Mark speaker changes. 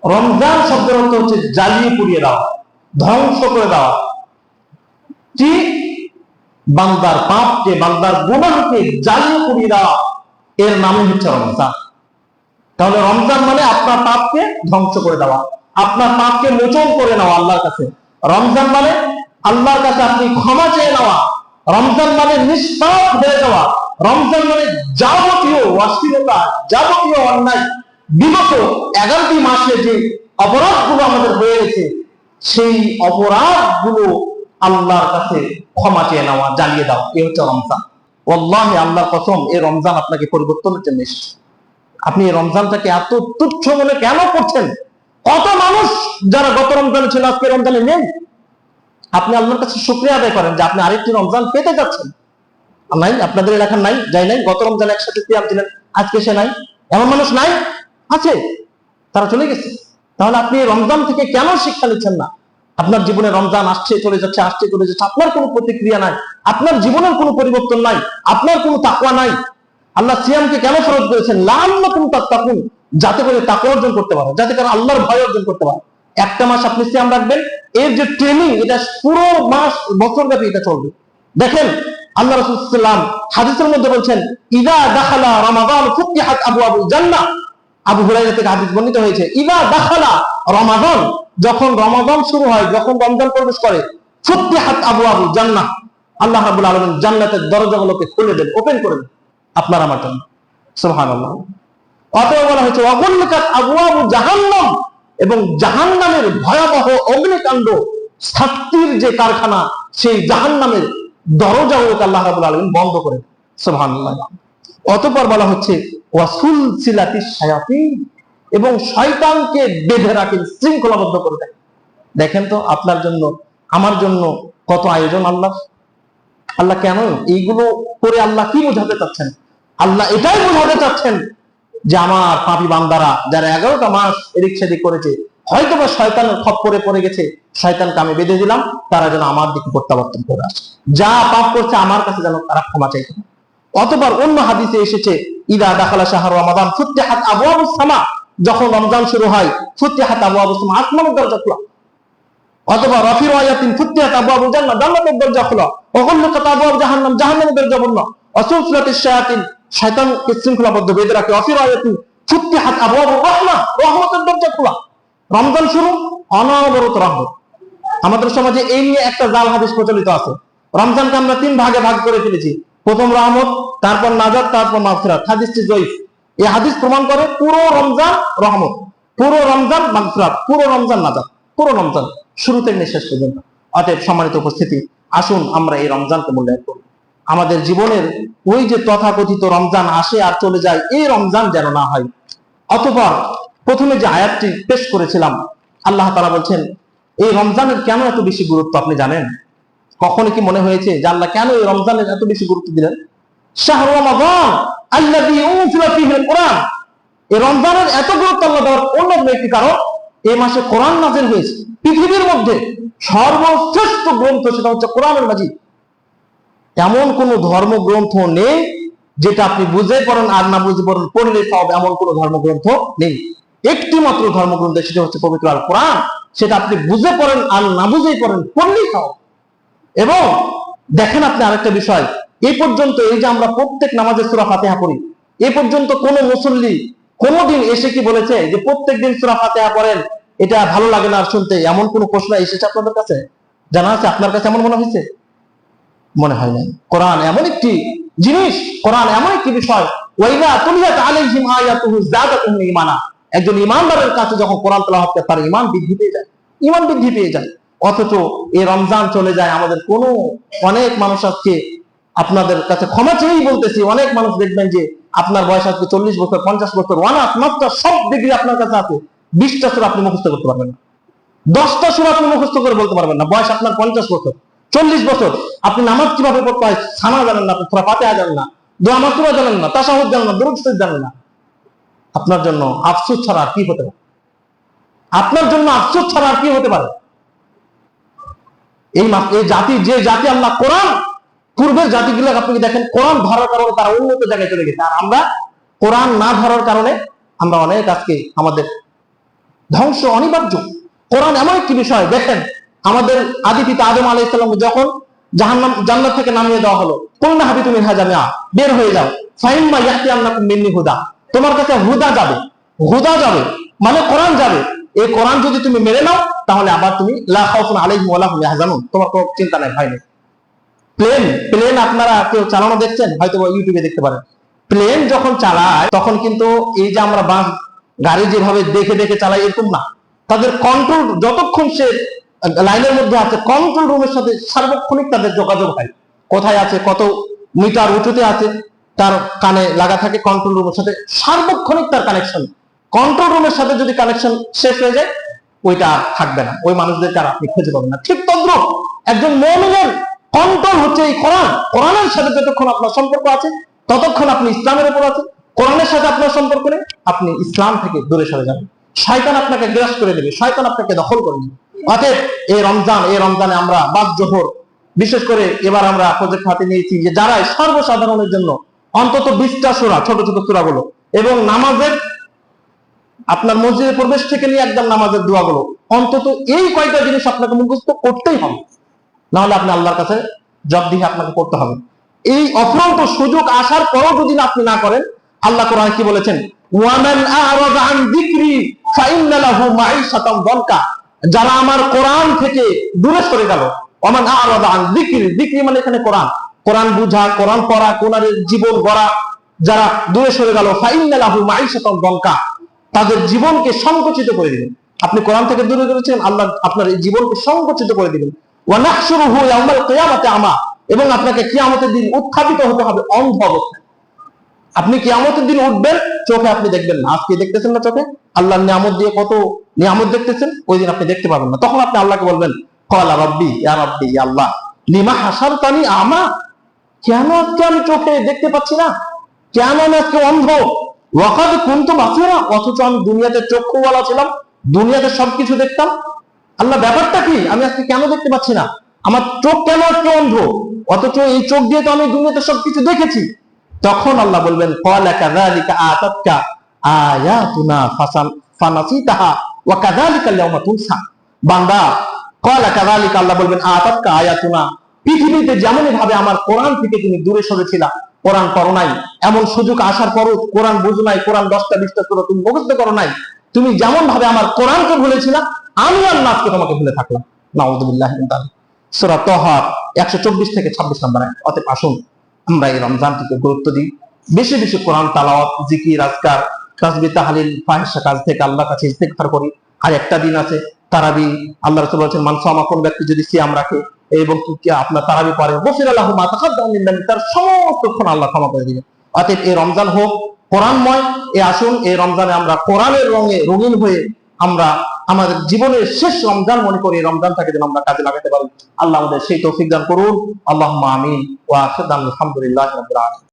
Speaker 1: রমজান শব্দের অর্থ হচ্ছে জ্বালিয়ে পুড়িয়ে দেওয়া, ধ্বংস করে দেওয়া। কি? বান্দার পাপকে, বান্দার গুনাহকে জ্বালিয়ে পুড়িয়ে দেওয়া, এর নামই হচ্ছে রমজান। তাহলে রমজান মানে আপনার পাপকে ধ্বংস করে দেওয়া, আপনার পাপকে মোচন করে নেওয়া আল্লাহর কাছে। রমজান মানে আল্লাহর কাছে আপনি ক্ষমা চেয়ে নেওয়া। রমজান মানে নিষ্পাপ হয়ে যাওয়া। রমজান মানে যাবতীয় অশ্লীলতা, যাবতীয় অন্যায়, বিগত 11টি মাসে যে অপরাধগুলো আমাদের হয়ে গেছে, সেই অপরাধগুলো আল্লাহর কাছে ক্ষমা চেয়ে নেওয়া, জ্বালিয়ে দাও, এই হচ্ছে রমজান। ওয়াল্লাহি, আল্লাহর কসম, এই রমজান আপনাকে পরিবর্তনের জন্য এসেছে। আপনি এই রমজানটাকে এত তুচ্ছ মনে কেন করছেন? কত মানুষ যারা গত রমজানে ছিল আজকে রমজানে নেই। আপনি আল্লাহর কাছে শুকরিয়া আদায় করেন যে আপনি আরেকটি রমজান পেতে যাচ্ছেন। নাই, আপনাদের এলাকার নাই, যাই নাই, গত রমজানে একসাথে সিয়াম দিলেন, আজকে সে নাই। এমন মানুষ নাই? আছে, তারা চলে গেছে। তাহলে আপনি রমজান থেকে কেন শিক্ষা নিচ্ছেন না? আপনার জীবনে রমজান আসছে চলে যাচ্ছে, আসছে চলে যাচ্ছে, আপনার কোনো প্রতিক্রিয়া নাই, আপনার জীবনের কোনো পরিবর্তন নাই, আপনার কোনো তাকওয়া নাই। আল্লাহ সিয়ামকে কেন ফরজ করেছেন? লাআল্লাকুম তাত্তাকুন, যাতে করে তাকওয়া অর্জন করতে পারো, যাতে করে আল্লাহর ভয় অর্জন করতে পারো। একটা মাস আপনি সিয়াম রাখবেন, এর যে ট্রেনিং, এটা পুরো মাস, বছরব্যাপী এটা চলবে। দেখেন আল্লাহ রাসূল সাল্লাল্লাহু আলাইহি ওয়াসাল্লাম হাদিসের মধ্যে বলছেন, ইযা দাখালা রমাদান ফুতিহাত আবওয়াবুল জান্নাহ। আবু হুরায়রা থেকে হাদিস বর্ণিত হয়েছে, ইযা দাখালা রমাদান, যখন রমাদান শুরু হয়, যখন রমজান প্রবেশ করে, ফুতিহাত আবওয়াবুল জান্নাহ, আল্লাহ রাব্বুল আলামিন জান্নাতের দরজাগুলোকে খুলে দেন, ওপেন করে দেন আপনার আমার জন্য। সুবহানাল্লাহ। অতএব বলা হয়েছে ওয়াগুল্লিকাত আবওয়াবু জাহান্নাম, এবং জাহান্নামের ভয়াবহ অগ্নিকাণ্ড, শাস্তির যে কারখানা, সেই জাহান্নামের দরজাগুলোকে আল্লাহ রাব্বুল আলামিন বন্ধ করে দেন। সুবহানাল্লাহ। অতঃপর বলা হচ্ছে ওয়াসুলসিলাতিশ শায়াতিন, এবং শয়তানকে বেঁধে রাখেন, শৃঙ্খলাবদ্ধ করে দেন। দেখেন তো আপনার জন্য, আমার জন্য কত আয়োজন আল্লাহ। আল্লাহ কেন এইগুলো করে আল্লাহ কি বোঝাতে চাচ্ছেন? আল্লাহ এটাই বোঝাতে চাচ্ছেন যে আমার পাপী বান্দারা যারা 11টা মাস এদিক সেদিক করেছে, হয়তো বা শয়তানের খপ্পরে পড়ে গেছে, শয়তানকে আমি বেঁধে দিলাম, তারা যেন আমার দিকে প্রত্যাবর্তন করে আসে, যা পাপ করছে আমার কাছে যেন তারা ক্ষমা চাইতে। অতঃপর অন্য হাদিসে এসেছে, ইদা দাখালা শাহরু রমাদান ফুতিহাত আবওয়াবুস সামা, যখন রমজান শুরু হয়, ফুতিহাত আবওয়াবুস সামা, আসমানের দরজা খোলা। অথবা রফি রায়াতিন ফুতিহাত আবওয়াবুল জান্নাহ, জান্নাতের দরজা খোলা। ওয়াগুল্লিকাত আবওয়াবু জাহান্নাম, জাহান্নামের দরজা বন্ধ। ওয়াসুলসিলাতিশ শায়াতিন, শয়তানকে শৃঙ্খলাবদ্ধ বেঁধে রাখে। রফি রায়াতিন ফুতিহাত আবওয়াবুর রাহমাহ, রহমতের দরজা খোলা। রমজান শুরু, অনবরত রহমত। আমাদের সমাজে এই নিয়ে একটা জাল হাদিস প্রচলিত আছে। রমজানকে আমরা 3 ভাগে ভাগ করে ফেলেছি, প্রথম রহমত, তারপর নাজাত, তারপর মাগফিরাত। হাদিসটি জয়ীফ। এই হাদিস প্রমাণ করে পুরো রমজান রহমত, পুরো রমজান মাগফিরাত, পুরো রমজান নাজাত, পুরো রমজান শুরু থেকে শেষ পর্যন্ত। অতএব সম্মানিত উপস্থিতি, আসুন আমরা এই রমজানকে মূল্যায়ন করি। আমাদের জীবনের ওই যে তথাকথিত রমজান আসে আর চলে যায়, এই রমজান যেন না হয়। অতঃপর প্রথমে যে আয়াতটি পেশ করেছিলাম, আল্লাহ তাআলা বলছেন এই রমজানের কেন এত বেশি গুরুত্ব আপনি জানেন? কখনো কি মনে হয়েছে যে আল্লাহ কেন এই রমজানের এত বেশি গুরুত্ব দিলেন? শাহরু রমাদান আল্লাযী উনজিলা ফীহিল কুরআন, এই রমজানের এত গুরুত্ব আল্লাহ দেওয়ার অন্যতম একটি কারণ, এই মাসে কোরআন নাযিল হয়েছে। পৃথিবীর মধ্যে সর্বশ্রেষ্ঠ গ্রন্থ সেটা হচ্ছে কোরআনুল মাজিদ। এমন কোন ধর্মগ্রন্থ নেই যেটা আপনি বুঝে পড়েন আর না বুঝে পড়েন পড়লে সব, এমন কোন ধর্মগ্রন্থ নেই। একটি মাত্র ধর্মগ্রন্থ, সেটা হচ্ছে পবিত্র আল কোরআন। সেটা আপনি বুঝে পড়েন আর না বুঝেই পড়েন, পড়লেই সব। এবং দেখেন আপনি আরেকটা বিষয়, এই পর্যন্ত এই যে আমরা প্রত্যেক নামাজে সূরা ফাতিহা পড়ি, এ পর্যন্ত কোন মুসল্লি কোনদিন এসে কি বলেছে যে প্রত্যেক দিন সূরা ফাতিহা পড়েন, এটা ভালো লাগে না আর শুনতে? এমন কোন প্রশ্ন এসেছে আপনাদের কাছে? জানা আছে? আপনার কাছে এমন মনে হয়েছে? মনে হয় না। কোরআন এমন একটি জিনিস, কোরআন এমন একটি বিষয়, ওয়াইদা তুলিয়াত আলাইহিম আয়াতুহু যাদাতুহুম ঈমানা, একজন ঈমানদারের কাছে যখন কোরআন তেলাওয়াত করে তার ঈমান বৃদ্ধি পেয়ে যায়, ঈমান বৃদ্ধি পেয়ে যায়। অথচ এই রমজান চলে যায়, আমাদের কোনো অনেক মানুষ আজকে আপনাদের কাছে ক্ষমা চেয়েই বলতেছি, অনেক মানুষ দেখবেন যে আপনার বয়স আজকে 40 বছর, 50 বছর, অনার্স মাস্টার সব ডিগ্রি আপনার কাছে আছে, 20টা সূরা আপনি মুখস্থ করতে পারবেন না, 10টা সূরা আপনি মুখস্থ করে বলতে পারবেন না। বয়স আপনার 50 বছর, 40 বছর, আপনি নামাজ কিভাবে পড়তে হয় ছানা জানেন না, আপনি সূরা ফাতিহা জানেন না, দোয়া মাসুরা জানেন না, তাশাহুদ জানেন না, দুরূদ শরীফ জানেন না। আপনার জন্য আফসোস ছাড়া আর কি হতে পারে? আপনার জন্য আফসোস ছাড়া আর কি হতে পারে? এই জাতি, যে জাতি আল্লাহ কোরআন, পূর্বের জাতিগুলো আপনি দেখেন কোরআন ধরার কারণে তারা উন্নত জায়গায় চলে গেছে, আর আমরা কোরআন না ধরার কারণে আমরা অনেক আজকে আমাদের ধ্বংস অনিবার্য। কোরআন এমন একটি বিষয়, দেখেন আমাদের আদি পিতা আদম আলাইহিস সালাম যখন জান্নাত থেকে নামিয়ে দেওয়া হলো, কুলনা হাবিতু মিনহা জামিআ, বের হয়ে যাও, ফাইম্মা ইয়াতিয়ান্নাকুম মিন্নি হুদা, তোমার কাছে হুদা যাবে, হুদা যাবে মানে কোরআন যাবে। এই কোরআন যদি তুমি মেনে নাও তাহলে আবার তুমি লা খাউফুন আলাইহিম ওয়া লা হুম ইয়াহজানুন, তোমার কোনো চিন্তা নাই, ভয় নেই। প্লেন আপনারা কেউ চালানো দেখছেন, হয়তো ইউটিউবে দেখতে পারেন। প্লেন যখন চালায় তখন কিন্তু এই যে আমরা বাস গাড়ি যেভাবে দেখে দেখে চালাই এরকম না, তাদের কন্ট্রোল যতক্ষণ সে লাইনের মধ্যে আছে, কন্ট্রোল রুমের সাথে সার্বক্ষণিক তাদের যোগাযোগ হয়, কোথায় আছে, কত মিটার উঁচুতে আছে, তার কানে লাগা থাকে কন্ট্রোল রুমের সাথে, সার্বক্ষণিক তার কানেকশন। কন্ট্রোল রুমের সাথে যদি কানেকশন শেষ হয়ে যায়, ওইটা থাকবে না, ওই মানুষদেরকে আর আপনি খুঁজে পাবেন না। ঠিক তদ্রুপ একজন মুমিনের কন্ট্রোল হচ্ছে এই কোরআন। কোরআনের সাথে যতক্ষণ আপনার সম্পর্ক আছে ততক্ষণ আপনি ইসলামের উপর আছেন। কোরআনের সাথে আপনার সম্পর্ক নেই, আপনি ইসলাম থেকে দূরে সরে যাবেন, শয়তান আপনাকে গ্রাস করে নেবে, শয়তান আপনাকে দখল করে নেবে। অতএব এই রমজানে আমরা বাদ জোহর, বিশেষ করে এবার আমরা প্রজেক্ট হাতে নিয়েছি যে যারা সর্বসাধারণের জন্য অন্তত 20টা সূরা, ছোট ছোট সূরাগুলো, এবং নামাজের আপনার মসজিদে প্রবেশ থেকে নিয়ে একদম নামাজের দোয়াগুলো, অন্তত এই কয়টা জিনিস আপনাকে মুখস্থ করতেই হবে, না হলে আপনি আল্লাহর কাছে জবাবদিহি আপনাকে করতে হবে। এই অফুরন্ত সুযোগ আসার পরও যদি আপনি না করেন, আল্লাহ কোরআনে কি বলেছেন? ওয়ামান আ'রাদা আন যিকরি ফাইন্না লাহু মাঈশাতান যানকা, যারা আমার কোরআন থেকে দূরে সরে গেল। ওয়ামান আ'রাদা আন যিকরি, যিকরি মানে এখানে কোরআন, কোরআন বুঝা, কোরআন পড়া, কোরআনের জীবন গড়া, যারা দূরে সরে গেল, ফাইন্না লাহু মাঈশাতান যানকা, তাদের জীবনকে সংকুচিত করে দিবেন। আপনি কোরআন থেকে দূরে গেছেন, আল্লাহ আপনার এই জীবনকে সংকুচিত করে দিবেন। ওয়া নাহশুরুহু ইয়াওমাল কিয়ামাতি আমা, এবং আপনাকে কিয়ামতের দিন উত্থাপিত হতে হবে অন্ধ অবস্থায়। আপনি কিয়ামতের দিন উঠবেন, চোখে আপনি দেখবেন না। আজকে দেখতেছেন না চোখে, আল্লাহর নিয়ামত দিয়ে কত নিয়ামত দেখতেছেন, ওই দিন আপনি দেখতে পাবেন না। তখন আপনি আল্লাহকে বলবেন, ক্বালা রাব্বি ইয়া আল্লাহ লিমা হাসারতানি আমা, কেন আজকে আমি চোখে দেখতে পাচ্ছি না, কেন আমি আজকে অন্ধ? ওয়াকাদ কুনতু বাসীরা, অথচ আমি দুনিয়াতে চক্ষুওয়ালা ছিলাম, দুনিয়াতে সবকিছু দেখতাম। আল্লাহ ব্যাপারটা কি, আমি আজকে কেন দেখতে পাচ্ছি না, আমার চোখ কেন আজকে অন্ধ, অথচ এই চোখ দিয়ে তো আমি দুনিয়াতে সবকিছু দেখেছি। তখন আল্লাহ বলবেন, ক্বালা কাযালিকা আতাতকা আয়াতুনা ফানাসিতাহা ওয়া কাযালিকাল ইয়াওমা তুনসা। বান্দা, ক্বালা কাযালিকা, আল্লাহ বলবেন, আতাতকা আয়াতুনা, পৃথিবীতে যেমনই ভাবে আমার কোরআন থেকে তুমি দূরে সরেছিলা, কোরআন পড়ো নাই, এমন সুযোগ আসার পরও কোরআন বুঝো নাই, কোরআন 10টা 20টা সূরা তুমি মুখস্থ করো নাই, তুমি যেমন ভাবে আমার কোরআনকে ভুলেছিলা, আমি আল্লাহ আজকে তোমাকে ভুলে থাকলাম। নাউযুবিল্লাহি মিন যালিক। সূরা তাহা 124 থেকে 26 নম্বর আয়াত। অতএব আসুন আমরা এই রমজানটিকে গুরুত্ব দিই, বেশি বেশি কোরআন তেলাওয়াত, জিকির, আজকার, তাসবিহ, তাহলিল, ফাহিশা কাজ থেকে আল্লাহর কাছে ইস্তিগফার করি। আর একটা দিন আছে তারাবি, আল্লাহ রাসূল বলেছেন, মান সামা, কোন ব্যক্তি যদি সিয়াম রাখে এবং কি আপনার তারাবি পড়ে, গফিরা লাহু মা তাকাদ্দামা মিন যামবি, তার সমস্ত গুনাহ আল্লাহ ক্ষমা করে দিবেন। অতএব এই রমজান হোক কোরআনময়। আসুন এই রমজানে আমরা কোরআনের রঙে রঙিন হয়ে আমরা আমাদের জীবনের শেষ রমজান মনে করি, এই রমজানটাকে যেন আমরা কাজে লাগাতে পারি। আল্লাহ আমাদের সেই তৌফিক দান করুন। আল্লাহুম্মা আমিন। ওয়া আখিরু দাওয়ানা আলহামদুলিল্লাহি রাব্বিল আলামিন।